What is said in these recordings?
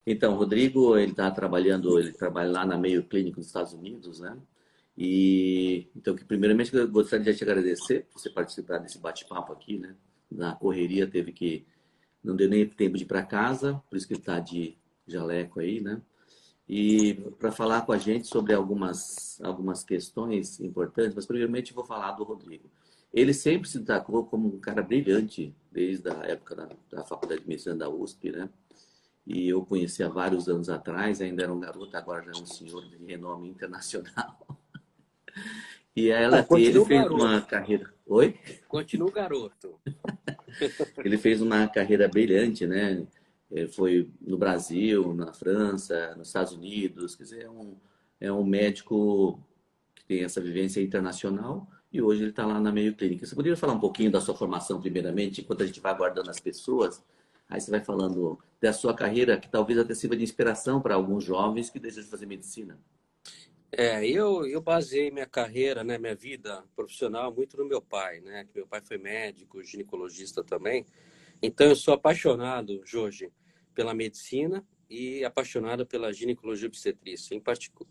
Então, o Rodrigo, ele trabalha lá na Mayo Clinic nos Estados Unidos, né? E então, primeiramente eu gostaria de te agradecer por você participar desse bate-papo aqui, né? Na correria não deu nem tempo de ir para casa, por isso que ele está de jaleco aí, né? E para falar com a gente sobre algumas questões importantes, mas primeiramente eu vou falar do Rodrigo. Ele sempre se destacou como um cara brilhante, desde a época da Faculdade de Medicina da USP, né? E eu conheci há vários anos atrás, ainda era um garoto, agora já é um senhor de renome internacional. Ah, E ele continua fez uma garoto. carreira. Oi? Continua garoto. Ele fez uma carreira brilhante, né? Ele foi no Brasil, na França, nos Estados Unidos, quer dizer, é um médico que tem essa vivência internacional e hoje ele está lá na Mayo Clinic. Você poderia falar um pouquinho da sua formação, primeiramente, enquanto a gente vai aguardando as pessoas? Aí você vai falando da sua carreira, que talvez até sirva de inspiração para alguns jovens que desejam fazer medicina. Eu baseei minha carreira, né, minha vida profissional muito no meu pai, né? Que meu pai foi médico, ginecologista também. Então eu sou apaixonado, Jorge, pela medicina e apaixonado pela ginecologia e obstetrícia,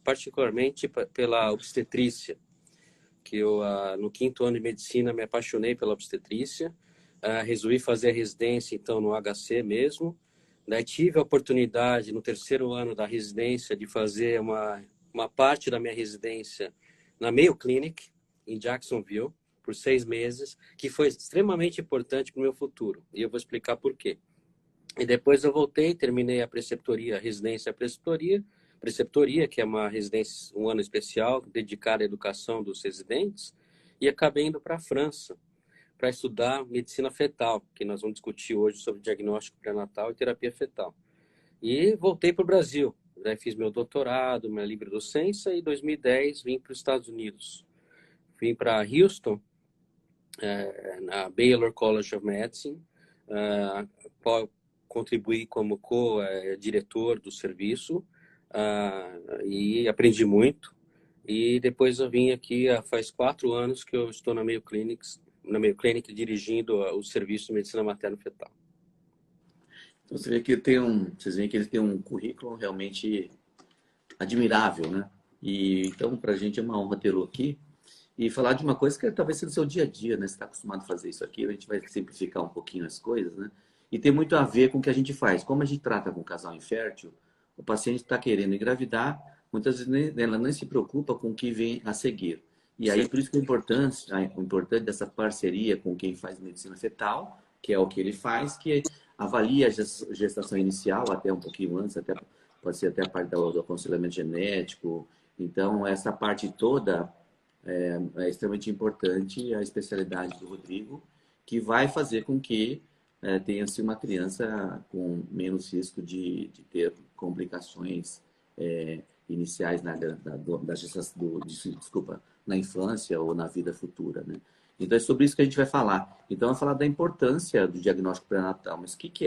particularmente pela obstetrícia, que eu no quinto ano de medicina me apaixonei pela obstetrícia, resolvi fazer a residência então no HC mesmo. Daí tive a oportunidade no terceiro ano da residência de fazer uma parte da minha residência na Mayo Clinic, em Jacksonville, por 6 meses, que foi extremamente importante para o meu futuro. E eu vou explicar por quê. E depois eu voltei, terminei a preceptoria, a residência preceptoria, que é uma residência, um ano especial dedicada à educação dos residentes, e acabei indo para a França para estudar medicina fetal, que nós vamos discutir hoje sobre diagnóstico pré-natal e terapia fetal. E voltei para o Brasil. Daí fiz meu doutorado, minha livre docência, e em 2010 vim para os Estados Unidos. Vim para Houston, na Baylor College of Medicine, contribuí como co-diretor do serviço e aprendi muito. E depois eu vim aqui, faz 4 anos que eu estou na Mayo Clinic dirigindo o serviço de medicina materno-fetal. Então vocês veem que ele tem um currículo realmente admirável, né? E então para a gente é uma honra tê-lo aqui e falar de uma coisa que talvez seja do seu dia a dia, né? Você está acostumado a fazer isso aqui, a gente vai simplificar um pouquinho as coisas, né? E tem muito a ver com o que a gente faz. Como a gente trata com um casal infértil, o paciente está querendo engravidar, muitas vezes ela nem se preocupa com o que vem a seguir. E aí, por isso que o importante dessa parceria com quem faz medicina fetal, que é o que ele faz, que avalia a gestação inicial, até um pouquinho antes, até, pode ser até a parte do aconselhamento genético. Então, essa parte toda é extremamente importante, a especialidade do Rodrigo, que vai fazer com que tenha-se uma criança com menos risco de ter complicações iniciais da gestação, desculpa, na infância ou na vida futura, né? Então é sobre isso que a gente vai falar. Então vai falar da importância do diagnóstico pré-natal. Mas o que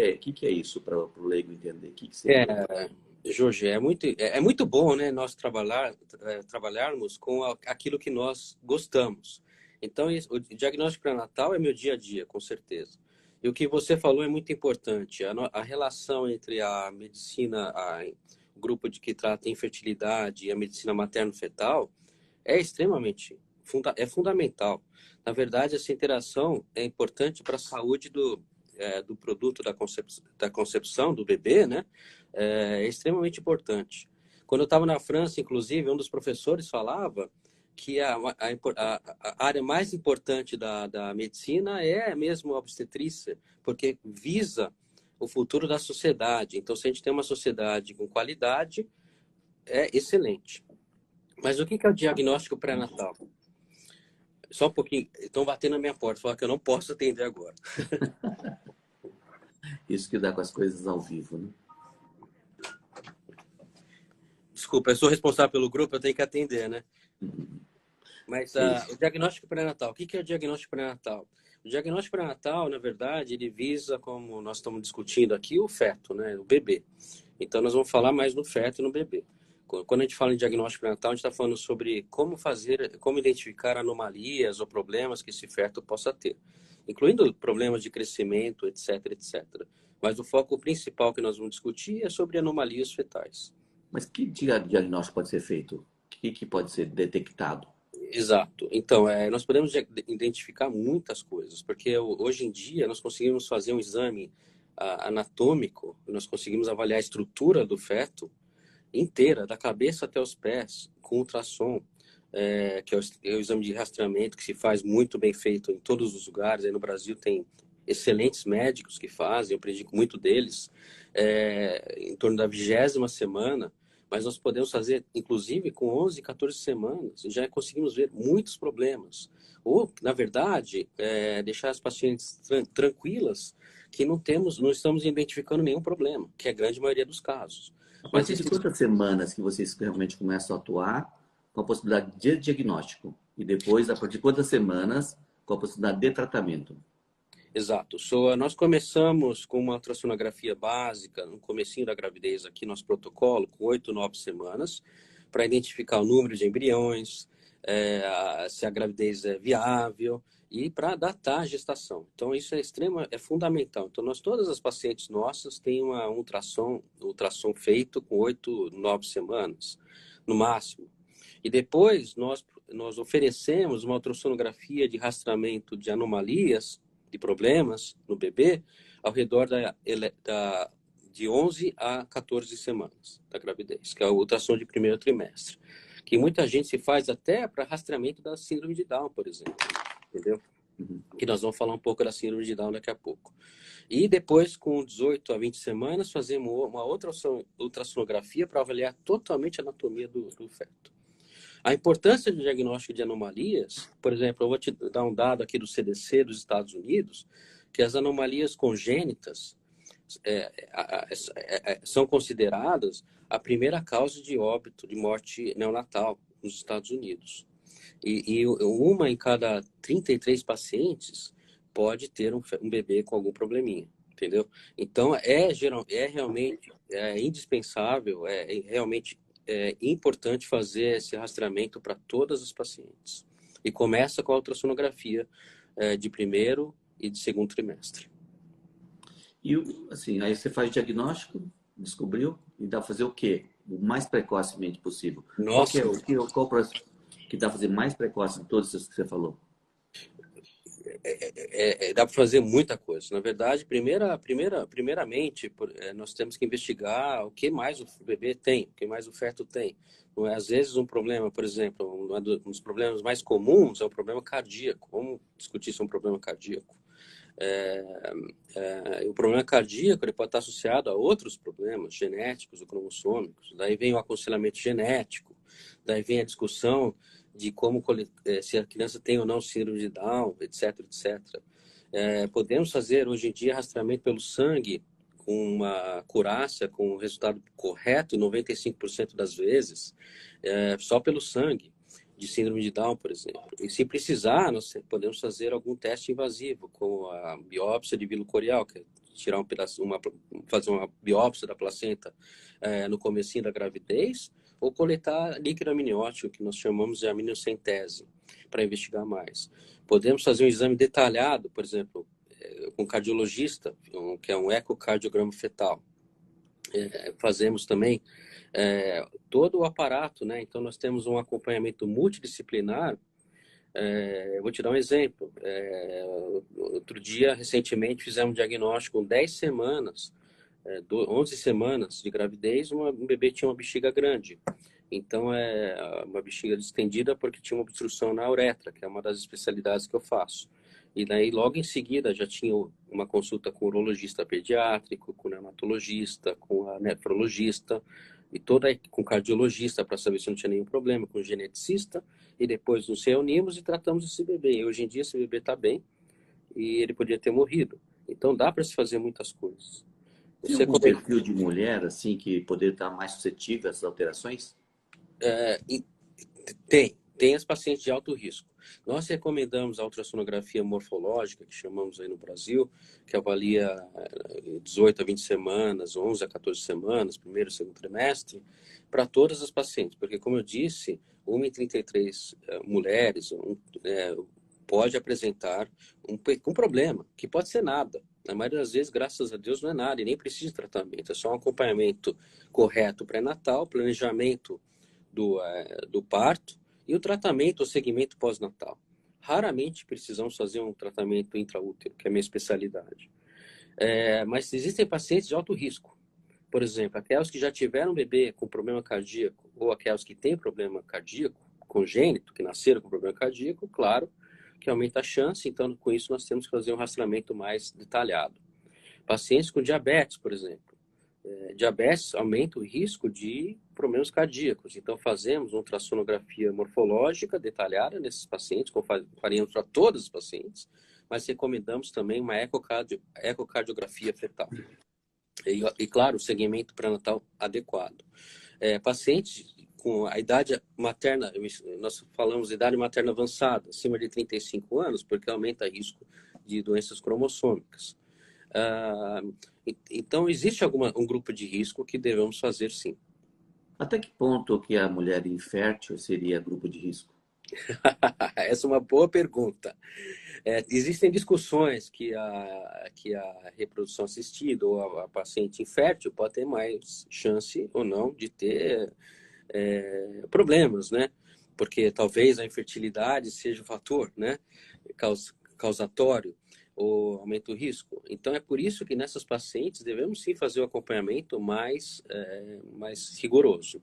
é isso para o leigo entender? O que seria? É, Jorge, é muito bom, né, nós trabalharmos com aquilo que nós gostamos. Então, o diagnóstico pré-natal é meu dia a dia, com certeza. E o que você falou é muito importante. A relação entre a medicina, o grupo que trata infertilidade e a medicina materno-fetal é extremamente, é fundamental. Na verdade, essa interação é importante para a saúde do produto da concepção do bebê, né? É extremamente importante. Quando eu estava na França, inclusive, um dos professores falava que a área mais importante da medicina é mesmo a obstetrícia, porque visa o futuro da sociedade. Então, se a gente tem uma sociedade com qualidade, é excelente. Mas o que é o diagnóstico pré-natal? Só um pouquinho, estão batendo na minha porta, falar que eu não posso atender agora. Isso que dá com as coisas ao vivo, né? Desculpa, eu sou responsável pelo grupo, eu tenho que atender, né? Mas o Isso. diagnóstico pré-natal, o que é o diagnóstico pré-natal? O diagnóstico pré-natal, na verdade, ele visa, como nós estamos discutindo aqui, o feto, né? O bebê. Então, nós vamos falar mais no feto e no bebê. Quando a gente fala em diagnóstico pré-natal, a gente está falando sobre como identificar anomalias ou problemas que esse feto possa ter, incluindo problemas de crescimento, etc, etc. Mas o foco principal que nós vamos discutir é sobre anomalias fetais. Mas que diagnóstico pode ser feito? O que pode ser detectado? Exato. Então, nós podemos identificar muitas coisas, porque hoje em dia nós conseguimos fazer um exame anatômico, nós conseguimos avaliar a estrutura do feto inteira, da cabeça até os pés, com ultrassom, que é o exame de rastreamento que se faz muito bem feito em todos os lugares. Aí no Brasil tem excelentes médicos que fazem, eu predico muito deles, em torno da 20ª semana, mas nós podemos fazer, inclusive, com 11, 14 semanas, e já conseguimos ver muitos problemas. Ou, na verdade, deixar as pacientes tranquilas que não estamos identificando nenhum problema, que é a grande maioria dos casos. A Mas partir de quantas semanas que vocês realmente começam a atuar com a possibilidade de diagnóstico? E depois, a partir de quantas semanas, com a possibilidade de tratamento? Exato. Nós começamos com uma ultrassonografia básica, no comecinho da gravidez aqui, nosso protocolo, com 8, 9 semanas, para identificar o número de embriões, se a gravidez é viável e para datar a gestação. Então, isso é fundamental. Então, todas as pacientes nossas têm um ultrassom feito com 8, 9 semanas, no máximo. E depois, nós oferecemos uma ultrassonografia de rastreamento de anomalias, de problemas no bebê, ao redor de 11 a 14 semanas da gravidez, que é a ultrassom de primeiro trimestre, que muita gente se faz até para rastreamento da síndrome de Down, por exemplo, entendeu? Que nós vamos falar um pouco da síndrome de Down daqui a pouco. E depois, com 18 a 20 semanas, fazemos uma outra ultrassonografia para avaliar totalmente a anatomia do feto. A importância do diagnóstico de anomalias, por exemplo, eu vou te dar um dado aqui do CDC dos Estados Unidos, que as anomalias congênitas são consideradas a primeira causa de óbito, de morte neonatal nos Estados Unidos. E uma em cada 33 pacientes pode ter um bebê com algum probleminha, entendeu? Então, realmente indispensável, realmente importante fazer esse rastreamento para todas as pacientes. E começa com a ultrassonografia de primeiro e de segundo trimestre. E, assim, aí você faz o diagnóstico, descobriu, e dá para fazer o quê? O mais precocemente possível. Nossa, Qual que dá para fazer mais precoce de todos esses que você falou? dá para fazer muita coisa. Na verdade, primeiramente, nós temos que investigar o que mais o bebê tem, o que mais o feto tem. Não é, às vezes, um problema, por exemplo, um dos problemas mais comuns é o problema cardíaco. Vamos discutir sobre um problema cardíaco. O problema cardíaco ele pode estar associado a outros problemas genéticos ou cromossômicos. Daí vem o aconselhamento genético, daí vem a discussão de se a criança tem ou não síndrome de Down, etc, etc. Podemos fazer hoje em dia rastreamento pelo sangue com uma acurácia, com o resultado correto 95% das vezes, só pelo sangue, de síndrome de Down, por exemplo. E se precisar, nós podemos fazer algum teste invasivo, como a biópsia de vilo corial, que é tirar fazer uma biópsia da placenta no comecinho da gravidez, ou coletar líquido amniótico, que nós chamamos de amniocentese, para investigar mais. Podemos fazer um exame detalhado, por exemplo, com um cardiologista, que é um ecocardiograma fetal. Fazemos também todo o aparato, né? Então, nós temos um acompanhamento multidisciplinar. Eu vou te dar um exemplo. Outro dia, recentemente, fizemos um diagnóstico com 10 semanas, 11 semanas de gravidez, um bebê tinha uma bexiga grande. Então, uma bexiga distendida porque tinha uma obstrução na uretra, que é uma das especialidades que eu faço. E daí, logo em seguida, já tinha uma consulta com o urologista pediátrico, com o neonatologista, com a nefrologista, e com o cardiologista para saber se não tinha nenhum problema, com o geneticista, e depois nos reunimos e tratamos esse bebê. E hoje em dia, esse bebê está bem e ele podia ter morrido. Então, dá para se fazer muitas coisas. Tem algum perfil de mulher, assim, que poderia estar mais suscetível a essas alterações? Tem as pacientes de alto risco. Nós recomendamos a ultrassonografia morfológica, que chamamos aí no Brasil, que avalia 18 a 20 semanas, 11 a 14 semanas, primeiro e segundo trimestre, para todas as pacientes. Porque, como eu disse, 1 em 33 mulheres pode apresentar um problema, que pode ser nada. Na maioria das vezes, graças a Deus, não é nada e nem precisa de tratamento. É só um acompanhamento correto pré-natal, planejamento do parto e o tratamento, o segmento pós-natal. Raramente precisamos fazer um tratamento intraútero, que é a minha especialidade. Mas existem pacientes de alto risco. Por exemplo, aquelas que já tiveram bebê com problema cardíaco ou aquelas que têm problema cardíaco congênito, que nasceram com problema cardíaco, claro que aumenta a chance, então com isso nós temos que fazer um rastreamento mais detalhado. Pacientes com diabetes, por exemplo. Diabetes aumenta o risco de problemas cardíacos, então fazemos uma ultrassonografia morfológica detalhada nesses pacientes, como faríamos para todos os pacientes, mas recomendamos também uma ecocardiografia fetal. E claro, o segmento pré-natal adequado. Pacientes com a idade materna, nós falamos de idade materna avançada, acima de 35 anos, porque aumenta o risco de doenças cromossômicas. Então, existe um grupo de risco que devemos fazer, sim. Até que ponto que a mulher infértil seria grupo de risco? Essa é uma boa pergunta. Existem discussões que a reprodução assistida ou a paciente infértil pode ter mais chance ou não de ter problemas, né? Porque talvez a infertilidade seja o fator, né? Causatório ou aumenta o risco. Então, é por isso que nessas pacientes devemos sim fazer o acompanhamento mais rigoroso.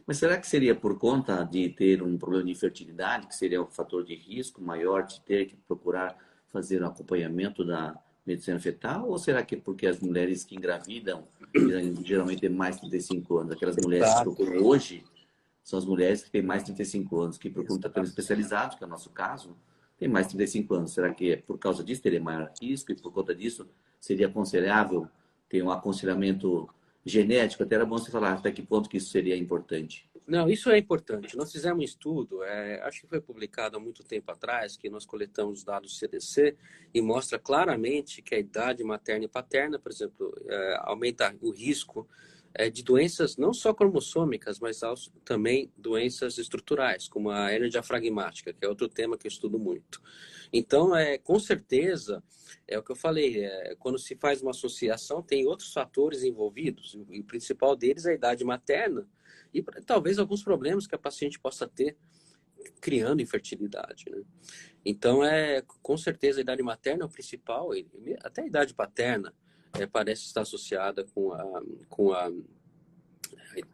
Mas será que seria por conta de ter um problema de infertilidade, que seria um fator de risco maior de ter que procurar fazer um acompanhamento da medicina fetal? Ou será que é porque as mulheres que engravidam geralmente têm mais de 35 anos? Aquelas mulheres que procuram hoje são as mulheres que têm mais de 35 anos, que procuram tratamento especializado, que é o nosso caso, tem mais de 35 anos. Será que é por causa disso teria maior risco e por conta disso seria aconselhável ter um aconselhamento genético? Até era bom você falar até que ponto que isso seria importante. Não, isso é importante. Nós fizemos um estudo, acho que foi publicado há muito tempo atrás, que nós coletamos os dados do CDC e mostra claramente que a idade materna e paterna, por exemplo, aumenta o risco de doenças não só cromossômicas, mas também doenças estruturais, como a hernia diafragmática, que é outro tema que eu estudo muito. Então, com certeza, é o que eu falei, quando se faz uma associação, tem outros fatores envolvidos, e o principal deles é a idade materna, e talvez alguns problemas que a paciente possa ter criando infertilidade, né? Então, com certeza, a idade materna é o principal, até a idade paterna parece estar associada com a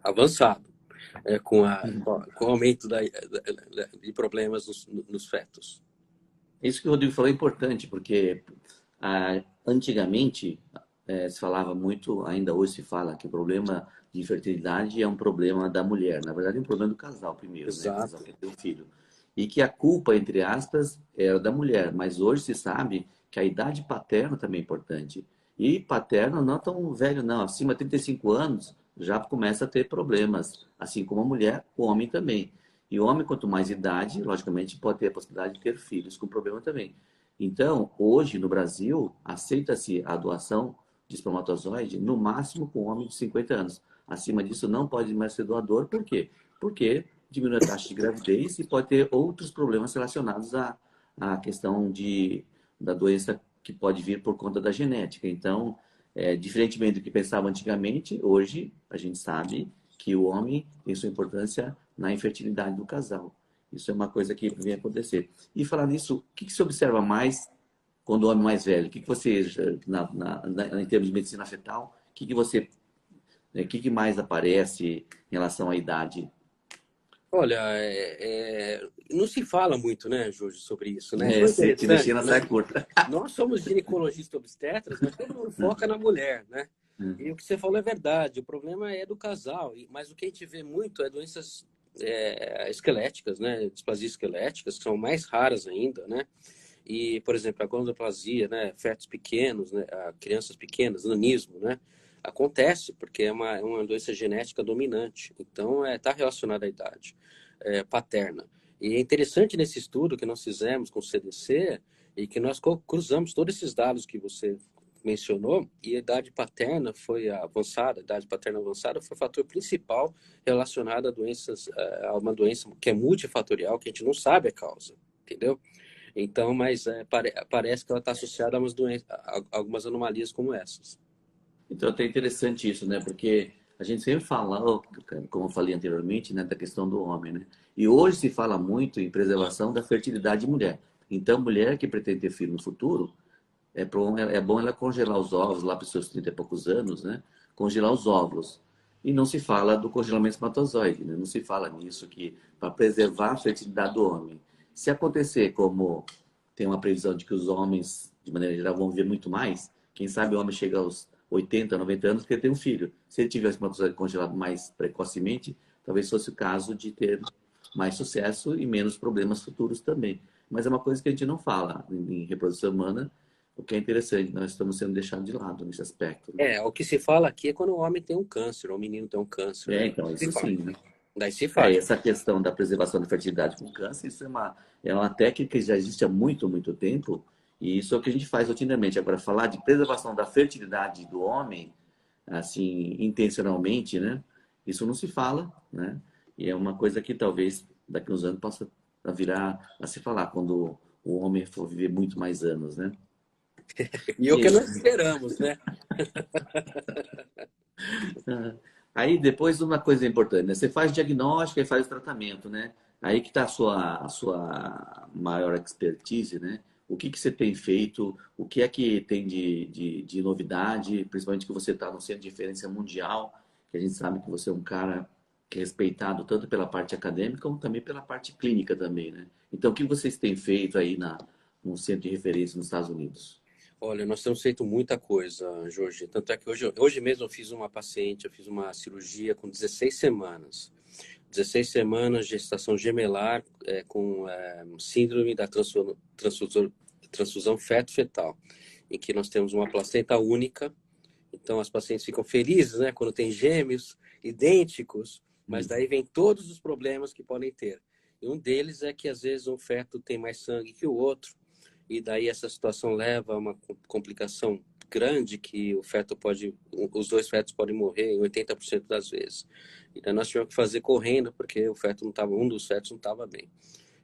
avançado, com o aumento de problemas nos fetos. Isso que o Rodrigo falou é importante, porque antigamente se falava muito, ainda hoje se fala, que o problema de infertilidade é um problema da mulher. Na verdade, é um problema do casal primeiro, né? O casal que tem um filho. E que a culpa, entre aspas, era da mulher. Mas hoje se sabe que a idade paterna também é importante. E paterno não tão velho, não. Acima de 35 anos já começa a ter problemas. Assim como a mulher, o homem também. E o homem, quanto mais idade, logicamente, pode ter a possibilidade de ter filhos com problema também. Então, hoje, no Brasil, aceita-se a doação de espermatozoide no máximo com homem de 50 anos. Acima disso, não pode mais ser doador. Por quê? Porque diminui a taxa de gravidez e pode ter outros problemas relacionados à questão da doença que pode vir por conta da genética. Então, diferentemente do que pensava antigamente, hoje a gente sabe que o homem tem sua importância na infertilidade do casal. Isso é uma coisa que vem acontecer. E falar nisso, o que se observa mais quando o homem mais velho? O que você, em termos de medicina fetal, o que mais aparece em relação à idade? Olha, não se fala muito, né, Jorge, sobre isso, né? Você te deixei na saia curta. Nós somos ginecologistas obstetras, mas todo mundo foca na mulher, né? E o que você falou é verdade, o problema é do casal, mas o que a gente vê muito é doenças esqueléticas, né? Displasias esqueléticas, que são mais raras ainda, né? E, por exemplo, a gondroplasia, né? Fetos pequenos, né? Crianças pequenas, nanismo, né? Acontece porque é uma doença genética dominante. Então, está relacionada à idade paterna. E é interessante nesse estudo que nós fizemos com o CDC e que nós cruzamos todos esses dados que você mencionou, e a idade paterna foi avançada, a idade paterna avançada foi o fator principal relacionado a uma doença que é multifatorial, que a gente não sabe a causa, entendeu? Então, mas parece que ela está associada a, a algumas anomalias como essas. Então, é até interessante isso, né? Porque a gente sempre fala, como eu falei anteriormente, né, da questão do homem, né? E hoje se fala muito em preservação da fertilidade de mulher. Então, mulher que pretende ter filho no futuro, é bom ela congelar os ovos lá para os seus 30 e poucos anos, né? Congelar os óvulos. E não se fala do congelamento espermatozoide, né? Não se fala nisso que para preservar a fertilidade do homem. Se acontecer como tem uma previsão de que os homens, de maneira geral, vão viver muito mais, quem sabe o homem chega aos 80, 90 anos porque tem um filho. Se ele tiver o espermatozoide congelado mais precocemente, talvez fosse o caso de ter mais sucesso e menos problemas futuros também. Mas é uma coisa que a gente não fala em reprodução humana, o que é interessante, nós estamos sendo deixados de lado nesse aspecto. Né? O que se fala aqui é quando o homem tem um câncer, ou o menino tem um câncer, né? Então, Se isso fala. sim, né? Daí se faz. Essa questão da preservação da fertilidade com câncer, isso é uma técnica que já existe há muito, muito tempo, e isso é o que a gente faz rotineiramente. Agora, falar de preservação da fertilidade do homem, assim, intencionalmente, né? Isso não se fala, né? E é uma coisa que talvez daqui a uns anos possa virar a se falar, quando o homem for viver muito mais anos, né? E o que E, nós esperamos, né? aí depois uma coisa importante, né? Você faz diagnóstico e faz o tratamento, né? Aí que está a sua maior expertise, né? O que que você tem feito? O que é que tem de novidade? Principalmente que você está no centro de referência mundial, que a gente sabe que você é um cara que é respeitado tanto pela parte acadêmica como também pela parte clínica também, né? Então, o que vocês têm feito aí no centro de referência nos Estados Unidos? Olha, nós temos feito muita coisa, Jorge. Tanto é que hoje mesmo eu fiz uma paciente, eu fiz uma cirurgia com 16 semanas. 16 semanas de gestação gemelar com síndrome da transfusão feto-fetal, em que nós temos uma placenta única. Então as pacientes ficam felizes, né, quando tem gêmeos idênticos, mas daí vem todos os problemas que podem ter. E um deles é que às vezes um feto tem mais sangue que o outro, e daí essa situação leva a uma complicação grande que os dois fetos podem morrer em 80% das vezes. Então nós tivemos que fazer correndo porque um dos fetos não estava bem.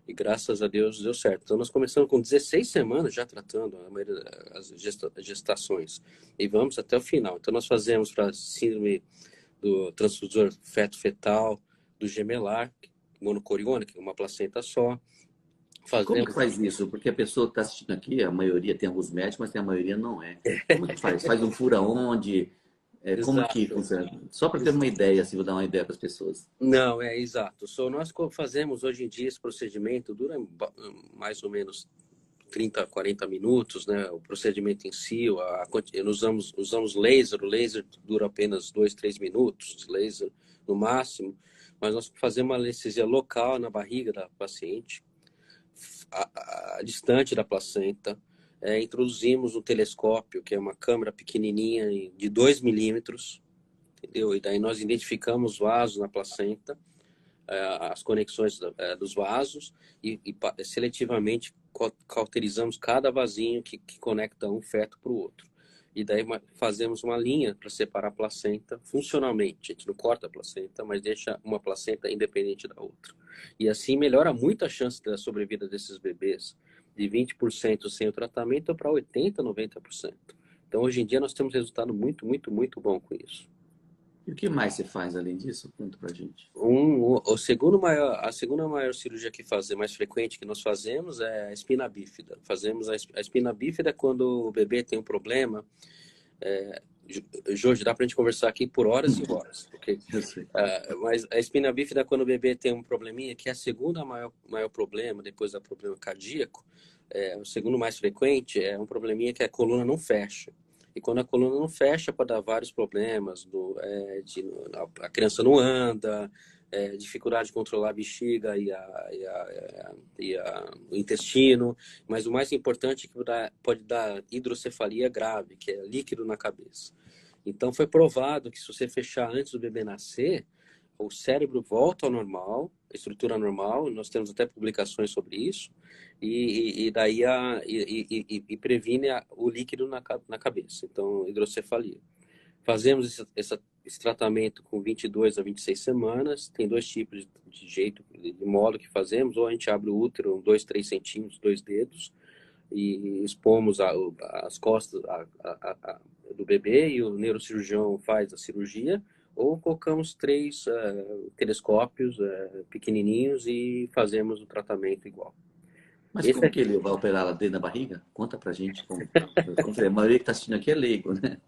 E graças a Deus deu certo. Então nós começamos com 16 semanas já tratando a maioria das gestações e vamos até o final. Então nós fazemos para síndrome do transfusor feto-fetal, do gemelar, monocoriônica, que é uma placenta só. Como que Fazemos faz isso? Porque a pessoa que está assistindo aqui, a maioria tem alguns médicos, mas tem a maioria não é. Como que faz? Faz um furo aonde? Como que exato. funciona? Só para ter uma ideia, assim, vou dar uma ideia para as pessoas. Não, é exato. Nós fazemos hoje em dia esse procedimento, dura mais ou menos 30, 40 minutos, né? O procedimento em si, usamos laser, o laser dura apenas 2, 3 minutos, laser no máximo, mas nós fazemos uma anestesia local na barriga da paciente, distante da placenta, introduzimos um telescópio, que é uma câmera pequenininha de 2 milímetros, entendeu? E daí nós identificamos vasos na placenta, as conexões dos vasos e seletivamente cauterizamos cada vasinho que conecta um feto para o outro. E daí fazemos uma linha para separar a placenta funcionalmente. A gente não corta a placenta, mas deixa uma placenta independente da outra. E assim melhora muito a chance da sobrevida desses bebês, de 20% sem o tratamento para 80%, 90%. Então, hoje em dia, nós temos resultado muito, muito, muito bom com isso. E o que mais você faz além disso? Conta pra gente. A segunda maior cirurgia mais frequente que nós fazemos é a espina bífida. Fazemos a espina bífida quando o bebê tem um problema. Jorge, dá para a gente conversar aqui por horas e horas, porque Eu sei. mas a espina bífida quando o bebê tem um probleminha, que é a segunda maior problema depois do problema cardíaco, o segundo mais frequente é um probleminha que a coluna não fecha. E quando a coluna não fecha, pode dar vários problemas. A criança não anda, dificuldade de controlar a bexiga o intestino. Mas o mais importante é que pode dar hidrocefalia grave, que é líquido na cabeça. Então, foi provado que se você fechar antes do bebê nascer, o cérebro volta ao normal, estrutura normal, nós temos até publicações sobre isso, e daí previne o líquido na cabeça, então hidrocefalia. Fazemos essa esse tratamento com 22 a 26 semanas. Tem dois tipos de jeito, de modo que fazemos. Ou a gente abre o útero 2, 3 centímetros, 2 dedos, e expomos as costas do bebê e o neurocirurgião faz a cirurgia. Ou colocamos 3 telescópios pequenininhos e fazemos o tratamento igual. Mas Esse como é, que ele vai operar lá dentro da barriga? Conta pra gente como. A maioria que está assistindo aqui é leigo, né?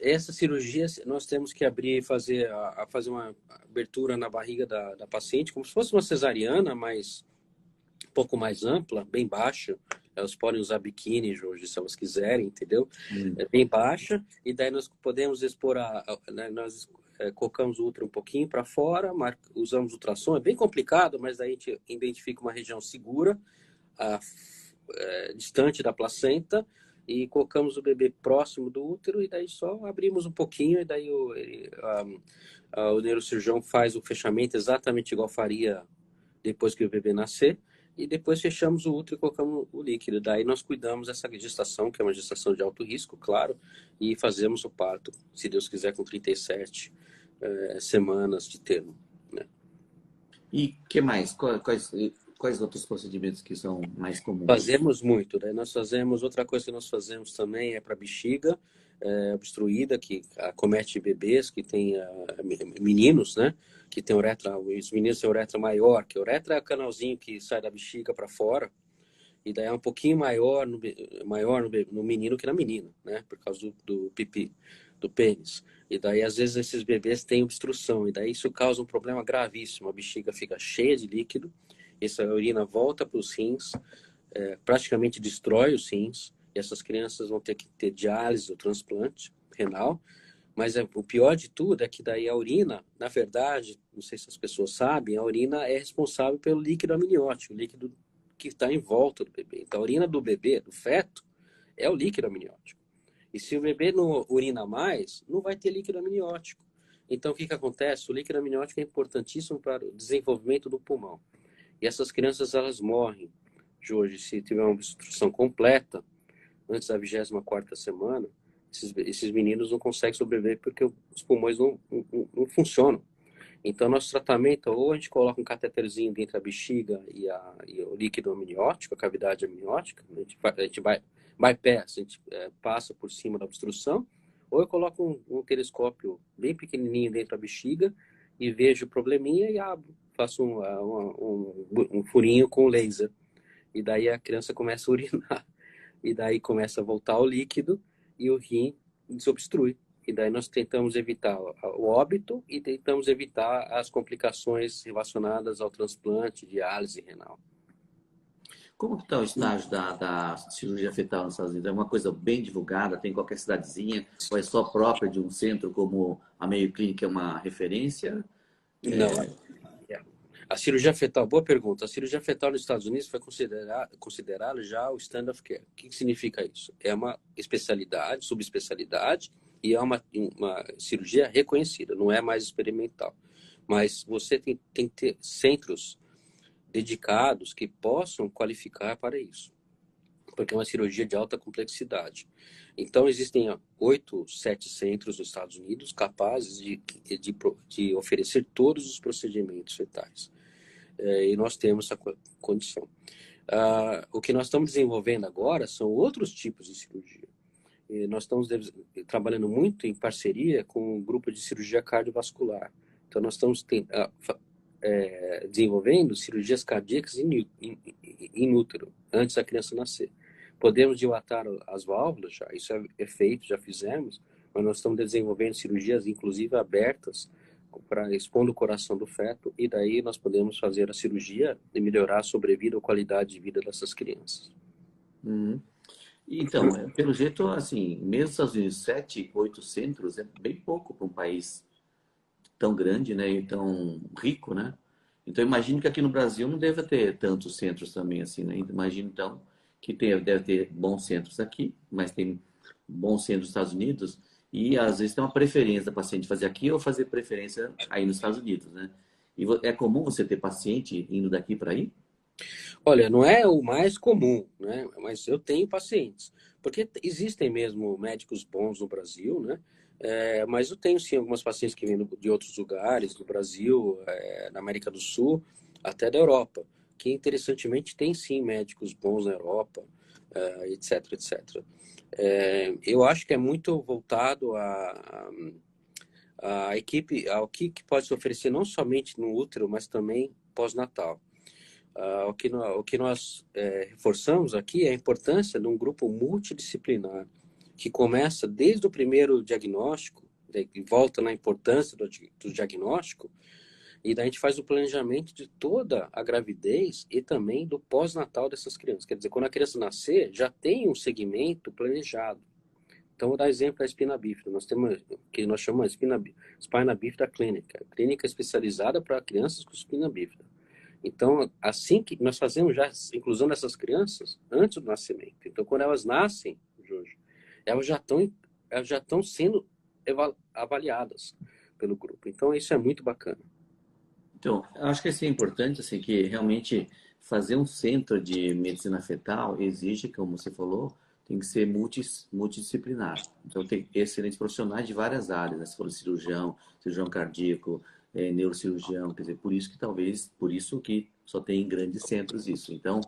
essa cirurgia nós temos que abrir, fazer uma abertura na barriga da paciente, como se fosse uma cesariana, mas um pouco mais ampla, bem baixa. Elas podem usar biquíni hoje, se elas quiserem, entendeu? É bem baixa, e daí nós podemos expor né, nós colocamos o útero um pouquinho para fora, usamos ultrassom, é bem complicado, mas daí a gente identifica uma região segura, distante da placenta, e colocamos o bebê próximo do útero, e daí só abrimos um pouquinho, e daí o neurocirurgião faz o fechamento exatamente igual faria depois que o bebê nascer, e depois fechamos o útero e colocamos o líquido. Daí nós cuidamos dessa gestação, que é uma gestação de alto risco, claro, e fazemos o parto, se Deus quiser, com 37 semanas de termo. Né? E que mais? Quais outros procedimentos que são mais comuns? Fazemos muito, né? Nós fazemos, outra coisa que nós fazemos também é para bexiga obstruída, que acomete bebês, que tem meninos, né? Que tem uretra, os meninos têm uretra maior, que uretra é o canalzinho que sai da bexiga para fora, e daí é um pouquinho maior no menino que na menina, né? Por causa do pipi, do pênis. E daí, às vezes, esses bebês têm obstrução, e daí isso causa um problema gravíssimo. A bexiga fica cheia de líquido, essa urina volta para os rins, praticamente destrói os rins, e essas crianças vão ter que ter diálise ou transplante renal. Mas o pior de tudo é que daí a urina, na verdade, não sei se as pessoas sabem, a urina é responsável pelo líquido amniótico, o líquido que está em volta do bebê. Então, a urina do bebê, do feto, é o líquido amniótico. E se o bebê não urina mais, não vai ter líquido amniótico. Então, o que acontece? O líquido amniótico é importantíssimo para o desenvolvimento do pulmão. E essas crianças, elas morrem, Jorge, se tiver uma obstrução completa, antes da 24ª semana, esses meninos não conseguem sobreviver porque os pulmões não funcionam. Então, nosso tratamento, ou a gente coloca um cateterzinho dentro da bexiga e o líquido amniótico, a cavidade amniótica, a gente bypass, a gente passa por cima da obstrução, ou eu coloco um telescópio bem pequenininho dentro da bexiga e vejo o probleminha e abro, faço um furinho com laser. E daí a criança começa a urinar. E daí começa a voltar o líquido e o rim desobstrui. E daí nós tentamos evitar o óbito e tentamos evitar as complicações relacionadas ao transplante, diálise renal. Como que está o estágio da cirurgia fetal nos Estados Unidos? É uma coisa bem divulgada, tem em qualquer cidadezinha, ou é só própria de um centro como a Mayo Clinic é uma referência? Não. A cirurgia fetal, boa pergunta. A cirurgia fetal nos Estados Unidos foi considerada já o standard of care. O que significa isso? É uma especialidade, subespecialidade, e é uma cirurgia reconhecida, não é mais experimental. Mas você tem que ter centros dedicados que possam qualificar para isso, porque é uma cirurgia de alta complexidade. Então, existem 8, 7 centros nos Estados Unidos capazes de oferecer todos os procedimentos fetais. E nós temos essa condição. O que nós estamos desenvolvendo agora são outros tipos de cirurgia. E nós estamos trabalhando muito em parceria com um grupo de cirurgia cardiovascular. Então, nós estamos desenvolvendo cirurgias cardíacas in útero, antes da criança nascer. Podemos dilatar as válvulas, já, isso é feito, já fizemos, mas nós estamos desenvolvendo cirurgias, inclusive abertas, para expondo o coração do feto, e daí nós podemos fazer a cirurgia e melhorar a sobrevida ou qualidade de vida dessas crianças. Então, pelo jeito, assim, mesmo nos Estados Unidos, 7, 8 centros é bem pouco para um país tão grande, né, e tão rico, né? Então, imagino que aqui no Brasil não deva ter tantos centros também assim, né? Imagino, então, que deve ter bons centros aqui, mas tem bons centros nos Estados Unidos e, às vezes, tem uma preferência da paciente fazer aqui ou fazer preferência aí nos Estados Unidos, né? E é comum você ter paciente indo daqui para aí? Olha, não é o mais comum, né? Mas eu tenho pacientes. Porque existem mesmo médicos bons no Brasil, né? Mas eu tenho sim algumas pacientes que vêm de outros lugares, do Brasil, na América do Sul, até da Europa, que interessantemente tem sim médicos bons na Europa, etc, etc. Eu acho que é muito voltado a equipe, ao que pode se oferecer não somente no útero, mas também pós-natal. O que nós reforçamos aqui é a importância de um grupo multidisciplinar, que começa desde o primeiro diagnóstico, e volta na importância do diagnóstico, e daí a gente faz o planejamento de toda a gravidez e também do pós-natal dessas crianças. Quer dizer, quando a criança nascer, já tem um segmento planejado. Então, vou dar exemplo da espina bífida. Nós temos o que nós chamamos de spina bífida clínica, clínica especializada para crianças com espina bífida. Então, assim que nós fazemos já a inclusão dessas crianças antes do nascimento. Então, quando elas nascem, Jorge, elas já estão sendo avaliadas pelo grupo. Então, isso é muito bacana. Então, eu acho que isso é importante, assim, que realmente fazer um centro de medicina fetal exige, como você falou, tem que ser multidisciplinar. Então, tem excelentes profissionais de várias áreas, né? Você falou cirurgião, cirurgião cardíaco, neurocirurgião, quer dizer, por isso que só tem em grandes centros isso. Então,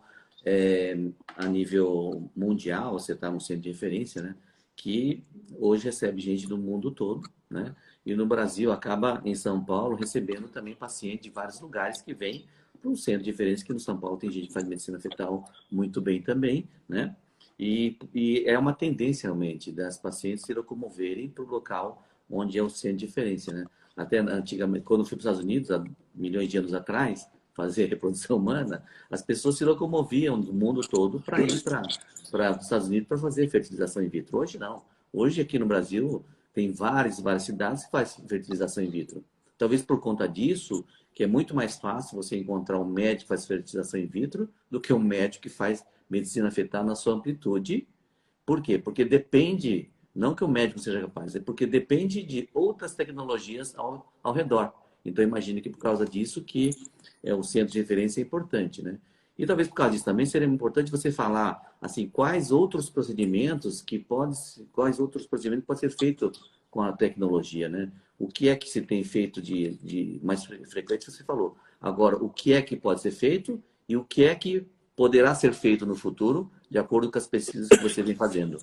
a nível mundial, você está num centro de referência, né? Que hoje recebe gente do mundo todo, né? E no Brasil acaba em São Paulo recebendo também pacientes de vários lugares que vêm para um centro de referência, que no São Paulo tem gente que faz medicina fetal muito bem também, né? E é uma tendência realmente das pacientes se locomoverem para o local onde é o centro de referência, né? Até antigamente, quando eu fui para os Estados Unidos, há milhões de anos atrás, fazer reprodução humana, as pessoas se locomoviam do mundo todo para ir para os Estados Unidos para fazer fertilização in vitro. Hoje não. Hoje aqui no Brasil tem várias cidades que fazem fertilização in vitro. Talvez por conta disso, que é muito mais fácil você encontrar um médico que faz fertilização in vitro do que um médico que faz medicina fetal na sua amplitude. Por quê? Porque depende, não que o médico seja capaz, é porque depende de outras tecnologias ao redor. Então, imagine que por causa disso que o centro de referência é importante, né? E talvez por causa disso também seria importante você falar, assim, quais outros procedimentos podem ser feitos com a tecnologia, né? O que é que se tem feito de mais frequente, você falou. Agora, o que é que pode ser feito e o que é que poderá ser feito no futuro, de acordo com as pesquisas que você vem fazendo.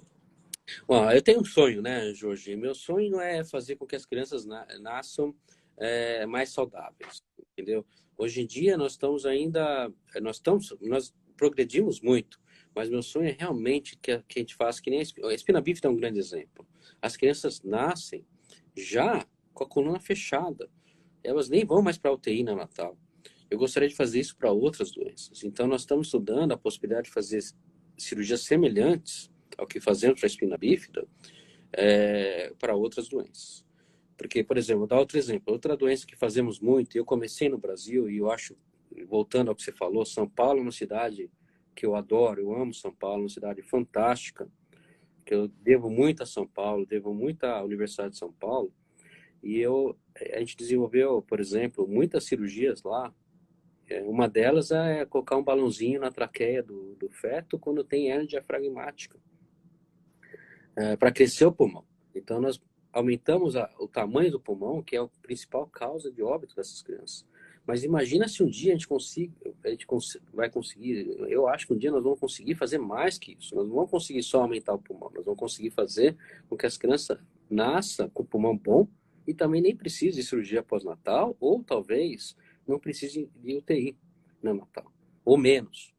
Bom, eu tenho um sonho, né, Jorge? Meu sonho é fazer com que as crianças nasçam mais saudáveis, entendeu? Hoje em dia nós progredimos muito, mas meu sonho é realmente que a gente faça que nem a espina bífida é um grande exemplo. As crianças nascem já com a coluna fechada, elas nem vão mais para a UTI na Natal. Eu gostaria de fazer isso para outras doenças. Então, nós estamos estudando a possibilidade de fazer cirurgias semelhantes ao que fazemos para a espina bífida para outras doenças. Porque, por exemplo, vou dar outro exemplo. Outra doença que fazemos muito, e eu comecei no Brasil, e eu acho, voltando ao que você falou, São Paulo é uma cidade que eu adoro, eu amo São Paulo, uma cidade fantástica, que eu devo muito a São Paulo, devo muito à Universidade de São Paulo, e a gente desenvolveu, por exemplo, muitas cirurgias lá. Uma delas é colocar um balãozinho na traqueia do feto quando tem hernia diafragmática, para crescer o pulmão. Então, nós aumentamos o tamanho do pulmão, que é a principal causa de óbito dessas crianças. Mas imagina se um dia a gente vai conseguir, eu acho que um dia nós vamos conseguir fazer mais que isso. Nós não vamos conseguir só aumentar o pulmão, nós vamos conseguir fazer com que as crianças nasçam com o pulmão bom e também nem precise de cirurgia pós-natal, ou talvez não precise de UTI no Natal, ou menos.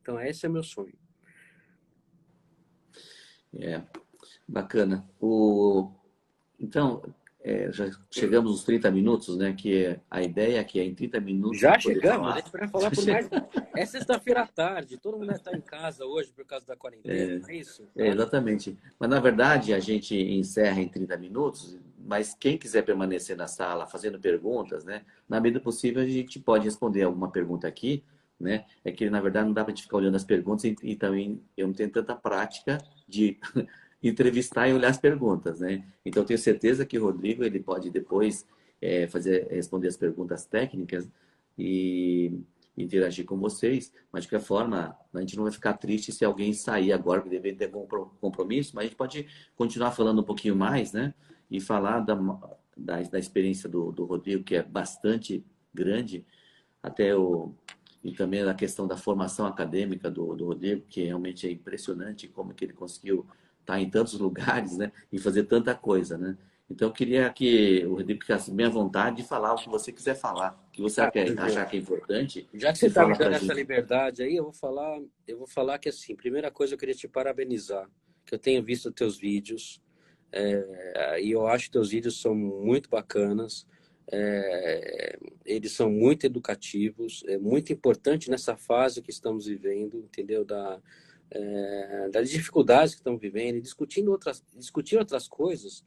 Então, esse é meu sonho. É, bacana. Então, já chegamos aos 30 minutos, né? A ideia que é em 30 minutos a Já gente poder chegamos, a falar. gente vai falar por mais. É sexta-feira à tarde, todo mundo está em casa hoje por causa da quarentena, não é isso? Então, Exatamente. Mas, na verdade, a gente encerra em 30 minutos, mas quem quiser permanecer na sala fazendo perguntas, né? Na medida do possível, a gente pode responder alguma pergunta aqui, né? É que, na verdade, não dá para a gente ficar olhando as perguntas e também eu não tenho tanta prática de entrevistar e olhar as perguntas, né? Então, eu tenho certeza que o Rodrigo, ele pode depois responder as perguntas técnicas e interagir com vocês, mas de qualquer forma, a gente não vai ficar triste se alguém sair agora, que deve ter algum compromisso, mas a gente pode continuar falando um pouquinho mais, né? E falar da experiência do Rodrigo, que é bastante grande, até e também a questão da formação acadêmica do Rodrigo, que realmente é impressionante como que ele conseguiu estar em tantos lugares, né? E fazer tanta coisa, né? Então, eu queria que o Rodrigo ficasse bem à vontade de falar o que você quiser falar, o que você achar que é importante, Já que você você está me fala para dando a essa gente. liberdade aí, eu vou falar que assim, primeira coisa eu queria te parabenizar, que eu tenho visto teus vídeos, e eu acho que teus vídeos são muito bacanas, eles são muito educativos, é muito importante nessa fase que estamos vivendo, entendeu? Das dificuldades que estamos vivendo, e discutir outras coisas,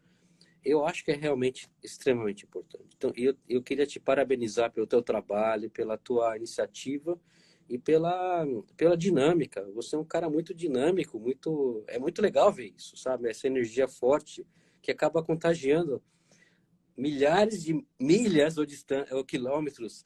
eu acho que é realmente extremamente importante. Então, eu queria te parabenizar pelo teu trabalho, pela tua iniciativa e pela dinâmica. Você é um cara muito dinâmico, é muito legal ver isso, sabe? Essa energia forte que acaba contagiando milhares de milhas ou quilômetros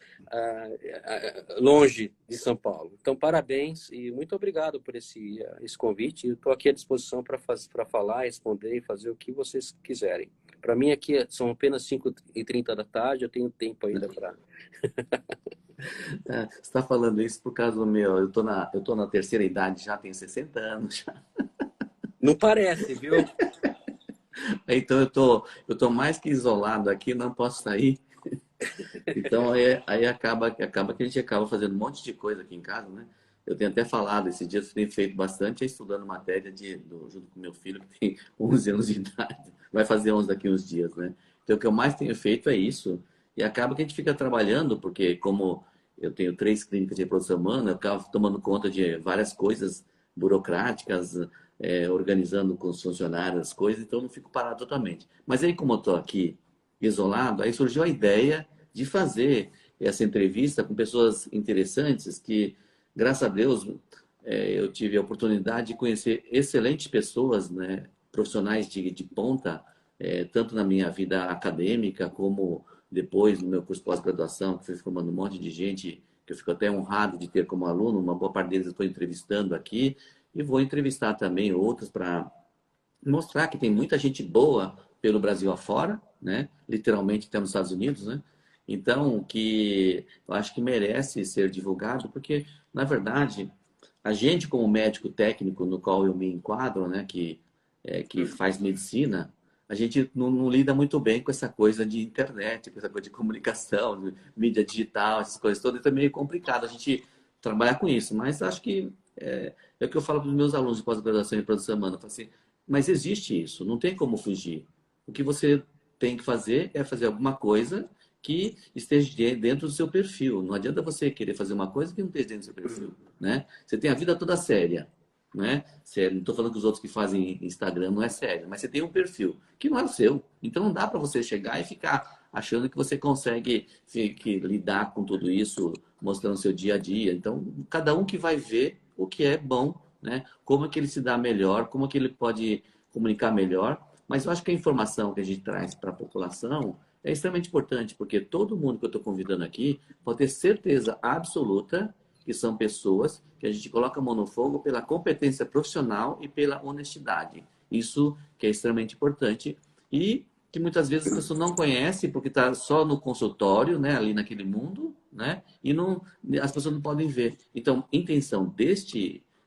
longe de São Paulo. Então, parabéns e muito obrigado por esse convite. Eu estou aqui à disposição para falar, responder e fazer o que vocês quiserem. Para mim, aqui são apenas 5h30 da tarde, eu tenho tempo ainda para... Você está falando isso por causa do meu. Eu tô na terceira idade, já tenho 60 anos. Já. Não parece, viu? Então, eu tô mais que isolado aqui, não posso sair. Então, aí acaba que a gente acaba fazendo um monte de coisa aqui em casa, né? Eu tenho até falado, esses dias eu tenho feito bastante, estudando matéria junto com meu filho, que tem 11 anos de idade. Vai fazer 11 daqui uns dias, né? Então, o que eu mais tenho feito é isso. E acaba que a gente fica trabalhando, porque como eu tenho 3 clínicas de reprodução humana, eu acabo tomando conta de várias coisas burocráticas, organizando com os funcionários as coisas, então eu não fico parado totalmente. Mas aí, como eu estou aqui isolado, aí surgiu a ideia de fazer essa entrevista com pessoas interessantes que, graças a Deus, eu tive a oportunidade de conhecer excelentes pessoas, né, profissionais de ponta, tanto na minha vida acadêmica como depois no meu curso de pós-graduação, que foi formando um monte de gente que eu fico até honrado de ter como aluno. Uma boa parte deles eu estou entrevistando aqui e vou entrevistar também outros para mostrar que tem muita gente boa pelo Brasil afora, né? Literalmente até nos Estados Unidos, né? Então, que eu acho que merece ser divulgado, porque, na verdade, a gente, como médico técnico no qual eu me enquadro, né, que faz medicina, a gente não lida muito bem com essa coisa de internet, com essa coisa de comunicação, de mídia digital, essas coisas todas. Então é meio complicado a gente trabalhar com isso. Mas acho que é o que eu falo para os meus alunos de pós-graduação em produção humana. Eu falo assim, mas existe isso, não tem como fugir. O que você tem que fazer é fazer alguma coisa que esteja dentro do seu perfil. Não adianta você querer fazer uma coisa que não esteja dentro do seu perfil, né? Você tem a vida toda séria, né? Não estou falando que os outros que fazem Instagram não é sério, mas você tem um perfil que não é o seu. Então não dá para você chegar e ficar achando que você consegue lidar com tudo isso, mostrando o seu dia a dia. Então, cada um que vai ver o que é bom, né? Como é que ele se dá melhor, como é que ele pode comunicar melhor. Mas eu acho que a informação que a gente traz para a população é extremamente importante, porque todo mundo que eu estou convidando aqui pode ter certeza absoluta que são pessoas que a gente coloca a mão no fogo pela competência profissional e pela honestidade. Isso que é extremamente importante e que muitas vezes as pessoas não conhecem porque está só no consultório, né, ali naquele mundo, né, e as pessoas não podem ver. Então, a intenção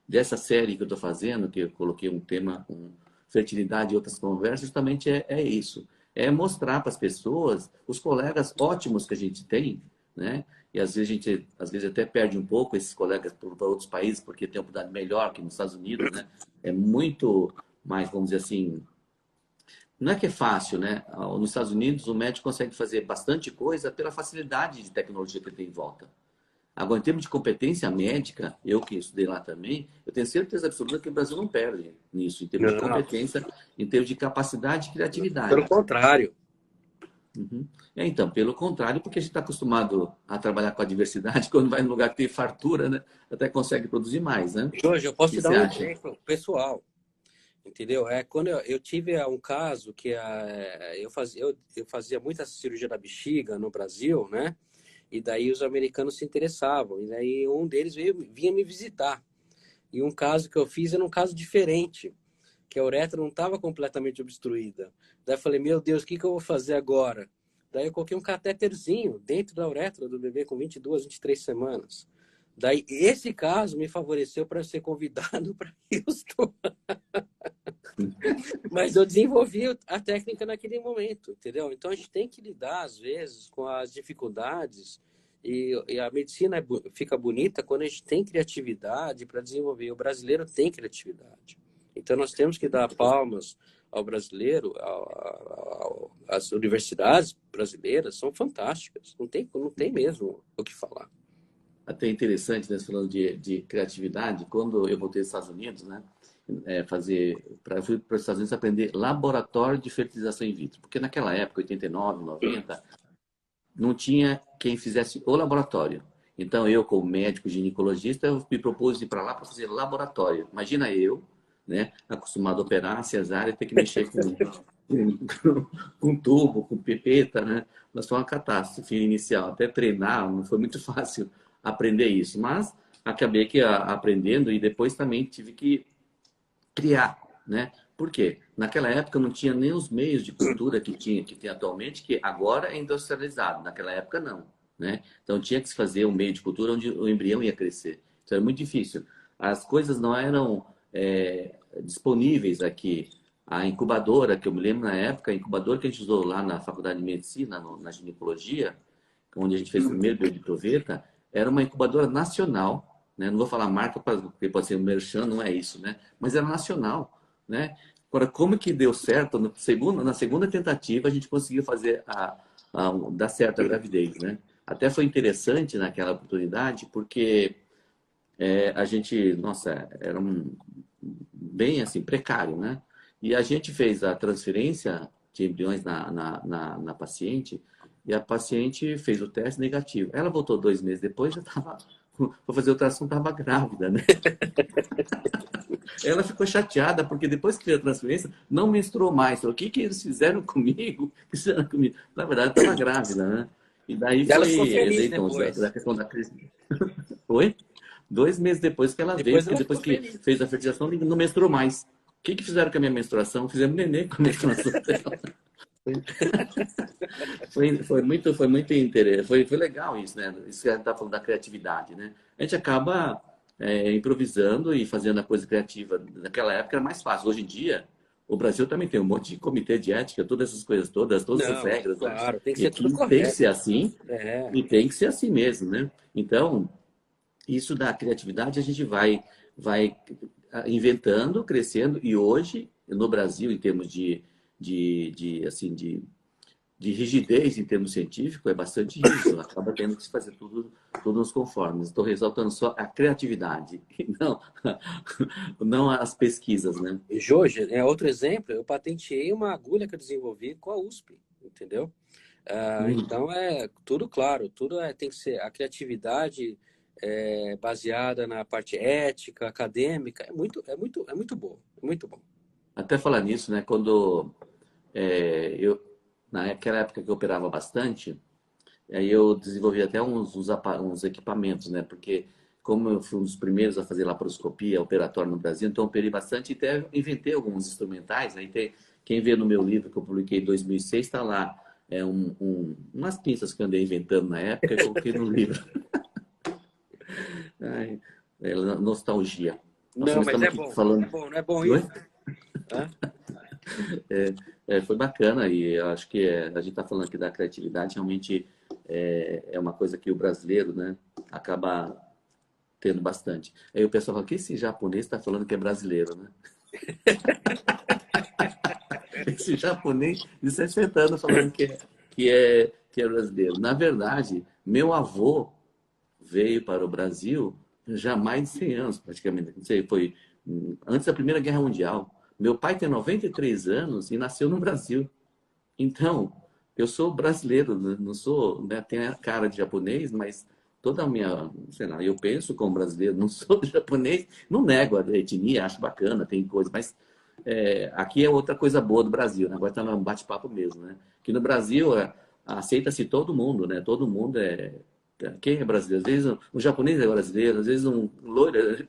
dessa série que eu estou fazendo, que eu coloquei um tema com fertilidade e outras conversas, justamente é isso. É mostrar para as pessoas os colegas ótimos que a gente tem, né? E às vezes a gente até perde um pouco esses colegas para outros países, porque tem uma oportunidade melhor que nos Estados Unidos, né? É muito mais, vamos dizer assim, não é que é fácil, né? Nos Estados Unidos o médico consegue fazer bastante coisa pela facilidade de tecnologia que ele tem em volta. Agora, em termos de competência médica, eu que estudei lá também, eu tenho certeza absoluta que o Brasil não perde nisso, em termos de Não, competência, em termos de capacidade e pelo criatividade. contrário. Uhum. Então, pelo contrário, porque a gente está acostumado a trabalhar com a diversidade, quando vai num lugar que tem fartura, né? Até consegue produzir mais, né? Hoje eu O posso que te dar você um acha? exemplo pessoal, entendeu? Quando eu tive um caso que eu fazia muita cirurgia da bexiga no Brasil, né? E daí os americanos se interessavam. E daí um deles vinha me visitar. E um caso que eu fiz era um caso diferente, que a uretra não estava completamente obstruída. Daí eu falei, meu Deus, o que eu vou fazer agora? Daí eu coloquei um catéterzinho dentro da uretra do bebê com 22, 23 semanas. Daí esse caso me favoreceu para ser convidado para Houston. Mas eu desenvolvi a técnica naquele momento, entendeu? Então a gente tem que lidar, às vezes, com as dificuldades e a medicina fica bonita quando a gente tem criatividade para desenvolver. O brasileiro tem criatividade. Então nós temos que dar palmas ao brasileiro, as universidades brasileiras são fantásticas, não tem mesmo o que falar. Até interessante, né, falando de criatividade, quando eu voltei aos Estados Unidos, né, fui para os Estados Unidos aprender laboratório de fertilização in vitro, porque naquela época, 89, 90, não tinha quem fizesse o laboratório. Então eu, como médico ginecologista, eu me propus ir para lá para fazer laboratório. Imagina eu, né, acostumado a operar cesárea, ter que mexer com tubo, com pipeta, né? Mas foi uma catástrofe inicial. Até treinar, não foi muito fácil aprender isso. Mas acabei aprendendo e depois também tive que criar, né? Por quê? Naquela época não tinha nem os meios de cultura que tem atualmente, que agora é industrializado. Naquela época não, né? Então tinha que se fazer um meio de cultura onde o embrião ia crescer. Isso era muito difícil. As coisas não eram disponíveis aqui. A incubadora, que eu me lembro na época, a incubadora que a gente usou lá na Faculdade de Medicina, na ginecologia, onde a gente fez o primeiro bebê de proveta, era uma incubadora nacional, né? Não vou falar marca, porque pode ser um merchan, não é isso, né? Mas era nacional, né? Agora, como que deu certo? Na segunda tentativa, a gente conseguiu fazer dar certo a gravidez, né? Até foi interessante naquela oportunidade, porque a gente, nossa, era bem assim, precário, né? E a gente fez a transferência de embriões na paciente, e a paciente fez o teste negativo. Ela voltou 2 meses depois, já estava, para fazer o ultrassom, estava grávida, né? Ela ficou chateada, porque depois que fez a transferência, não menstruou mais. O que eles fizeram comigo? Na verdade, estava grávida, né? E daí E ela ficou foi feliz então, depois. da questão da crise. Oi? 2 meses depois que ela veio, Depois porque ela depois ficou que feliz. fez a fertilização, não menstruou mais. O que fizeram com a minha menstruação? Fizeram neném com a menstruação dela. Foi muito interessante. Foi legal isso, né? Isso que a gente está falando da criatividade, né? A gente acaba improvisando e fazendo a coisa criativa. Naquela época era mais fácil. Hoje em dia, o Brasil também tem um monte de comitê de ética, todas essas coisas todas essas Não, regras, né? claro, tem que E ser tudo aqui tem que ser correto. assim, É. e tem que ser assim mesmo, né? Então, isso da criatividade a gente vai inventando, crescendo, e hoje, no Brasil, em termos assim, de rigidez em termos científicos, é bastante rígido, acaba tendo que se fazer tudo nos conformes. Estou ressaltando só a criatividade, não, não as pesquisas, né? Jorge, outro exemplo, eu patenteei uma agulha que eu desenvolvi com a USP, entendeu? Então é tudo claro, tem que ser a criatividade baseada na parte ética, acadêmica, é muito bom, é muito bom. Até falar nisso, né? Quando eu, naquela época que eu operava bastante, aí eu desenvolvi até uns equipamentos, né? Porque como eu fui um dos primeiros a fazer laparoscopia operatória no Brasil, então eu operei bastante e até inventei alguns instrumentais, né? Quem vê no meu livro que eu publiquei em 2006, está lá umas pinças que eu andei inventando na época e coloquei no livro. Ai, nostalgia. Nossa, Não, nós mas estamos é aqui bom, falando. não é bom Oi? isso? Hã? Foi bacana e eu acho que a gente está falando aqui da criatividade, realmente é uma coisa que o brasileiro, né, acaba tendo bastante. Aí o pessoal fala que esse japonês está falando que é brasileiro, né? Esse japonês de 60 anos falando que é brasileiro. Na verdade, meu avô veio para o Brasil já há mais de 100 anos, praticamente. Não sei, foi antes da Primeira Guerra Mundial. Meu pai tem 93 anos e nasceu no Brasil. Então, eu sou brasileiro, né? Não sou, né? Tenho a cara de japonês, mas toda a minha, sei lá, eu penso como brasileiro, não sou japonês, não nego a etnia, acho bacana, tem coisa, mas aqui é outra coisa boa do Brasil, né? Agora está um bate-papo mesmo, né? Que no Brasil aceita-se todo mundo, né? Todo mundo Quem é brasileiro? Às vezes um japonês é brasileiro, às vezes um loiro,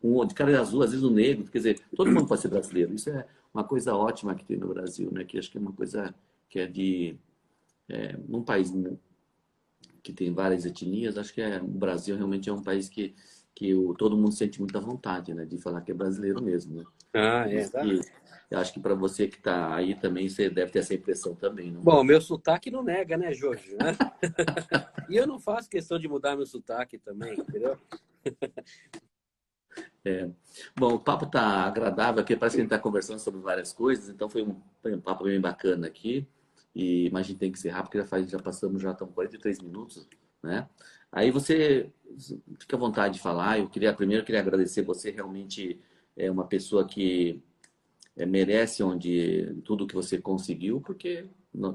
um de cara azul, às vezes um negro. Quer dizer, todo mundo pode ser brasileiro. Isso é uma coisa ótima que tem no Brasil, né? Que acho que é uma coisa que é de num país que tem várias etnias, acho que o Brasil realmente é um país que todo mundo sente muita vontade, né? De falar que é brasileiro mesmo, né? Ah, é, tá. E eu acho que para você que está aí também, você deve ter essa impressão também, não? Bom, meu sotaque não nega, né, Jorge? Né? E eu não faço questão de mudar meu sotaque também, entendeu? É. Bom, o papo tá agradável aqui, parece que a gente está conversando sobre várias coisas, então foi um papo bem bacana aqui. Mas a gente tem que ser rápido, porque já passamos, já estamos 43 minutos, né? Aí você fica à vontade de falar. Primeiro eu queria agradecer você, realmente é uma pessoa que merece tudo que você conseguiu, porque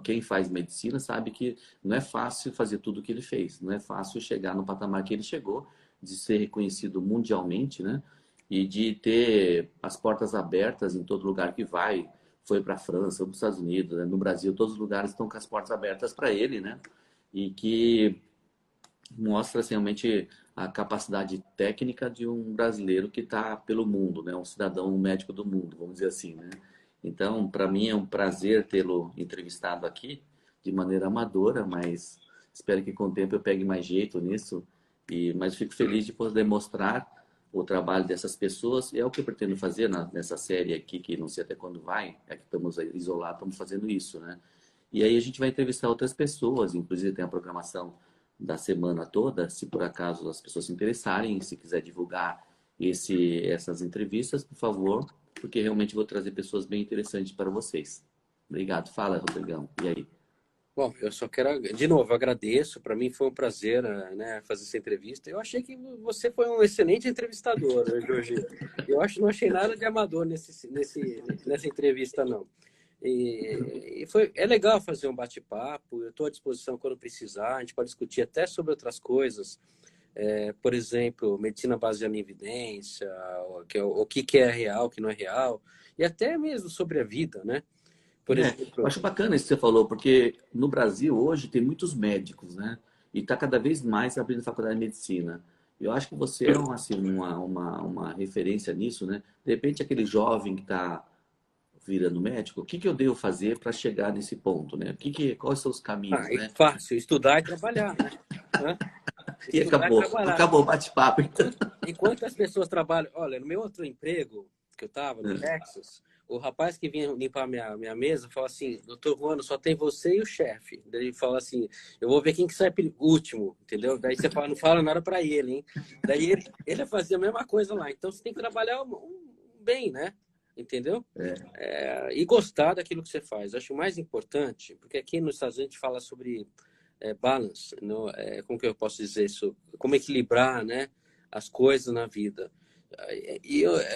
quem faz medicina sabe que não é fácil fazer tudo o que ele fez, não é fácil chegar no patamar que ele chegou, de ser reconhecido mundialmente, né? E de ter as portas abertas em todo lugar que vai. Foi para a França, foi para os Estados Unidos, né? No Brasil, todos os lugares estão com as portas abertas para ele, né? E que mostra assim, realmente a capacidade técnica de um brasileiro que está pelo mundo, né? Um cidadão, um médico do mundo, vamos dizer assim, né? Então, para mim é um prazer tê-lo entrevistado aqui de maneira amadora, mas espero que com o tempo eu pegue mais jeito nisso. Mas fico feliz de poder mostrar o trabalho dessas pessoas. E é o que eu pretendo fazer nessa série aqui, que não sei até quando vai, é que estamos isolados, estamos fazendo isso, né? E aí a gente vai entrevistar outras pessoas, inclusive tem a programação da semana toda, se por acaso as pessoas se interessarem, se quiser divulgar essas entrevistas, por favor, porque realmente vou trazer pessoas bem interessantes para vocês. Obrigado. Fala, Rodrigão. E aí? Bom, eu só quero, de novo, agradeço. Para mim foi um prazer, né, fazer essa entrevista. Eu achei que você foi um excelente entrevistador, né, Jorge? Não achei nada de amador nessa entrevista, não. É legal fazer um bate-papo. Eu estou à disposição quando precisar. A gente pode discutir até sobre outras coisas. Por exemplo, medicina baseada em evidência, o que é real, o que não é real, e até mesmo sobre a vida, né? Por Eu exemplo, acho bacana isso que você falou, porque no Brasil hoje tem muitos médicos, né? E está cada vez mais abrindo faculdade de medicina. Eu acho que você é assim, uma referência nisso, né? De repente, aquele jovem que está virando médico, o que que eu devo fazer para chegar nesse ponto, né? Quais são os caminhos, é né? fácil, estudar e trabalhar, né? Hã? E Estudar e trabalhar. acabou o bate-papo. Então. Enquanto as pessoas trabalham... Olha, no meu outro emprego, que eu estava no Texas, o rapaz que vinha limpar minha mesa falou assim, doutor Juano, só tem você e o chefe. Daí ele fala assim, eu vou ver quem que sai último, entendeu? Daí você fala, não fala nada para ele, hein? Daí ele fazia a mesma coisa lá. Então você tem que trabalhar bem, né? Entendeu? E gostar daquilo que você faz. Acho o mais importante, porque aqui nos Estados Unidos a gente fala sobre balance, no, como que eu posso dizer isso? Como equilibrar, né, as coisas na vida.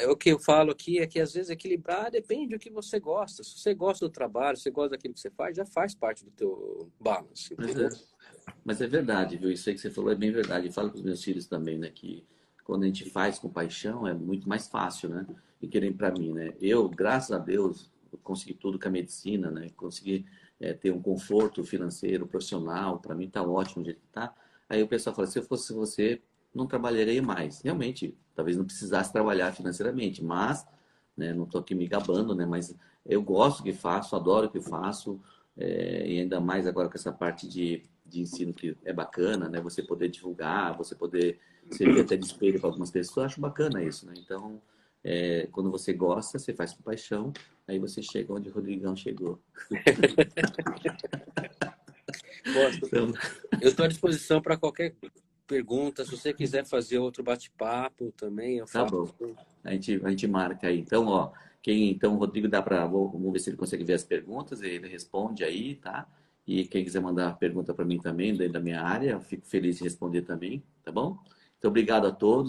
O que eu falo aqui é que às vezes equilibrar depende do que você gosta. Se você gosta do trabalho, se você gosta daquilo que você faz, já faz parte do teu balance, Mas entendeu? mas é verdade, viu? Isso aí que você falou é bem verdade. Eu falo para os meus filhos também, né? Que quando a gente faz com paixão é muito mais fácil, né? E querem para mim, né? Eu, graças a Deus, eu consegui tudo com a medicina, né? Consegui ter um conforto financeiro, profissional. Para mim tá ótimo o jeito que tá. Aí o pessoal fala, se eu fosse você, não trabalharia mais. Realmente, talvez não precisasse trabalhar financeiramente, mas, né? Não estou aqui me gabando, né? Mas eu gosto do que faço, adoro o que faço. E ainda mais agora com essa parte de ensino que é bacana, né? Você poder divulgar, você poder servir até de espelho para algumas pessoas, eu acho bacana isso, né? Então, quando você gosta, você faz com paixão, aí você chega onde o Rodrigão chegou. Gosto. Então, Eu estou à disposição para qualquer pergunta. Se você quiser fazer outro bate-papo também, eu tá faço. bom. A gente marca aí. Então, ó, então o Rodrigo vamos ver se ele consegue ver as perguntas, ele responde aí, tá? E quem quiser mandar pergunta para mim também, dentro da minha área, eu fico feliz de responder também, tá bom? Então, obrigado a todos.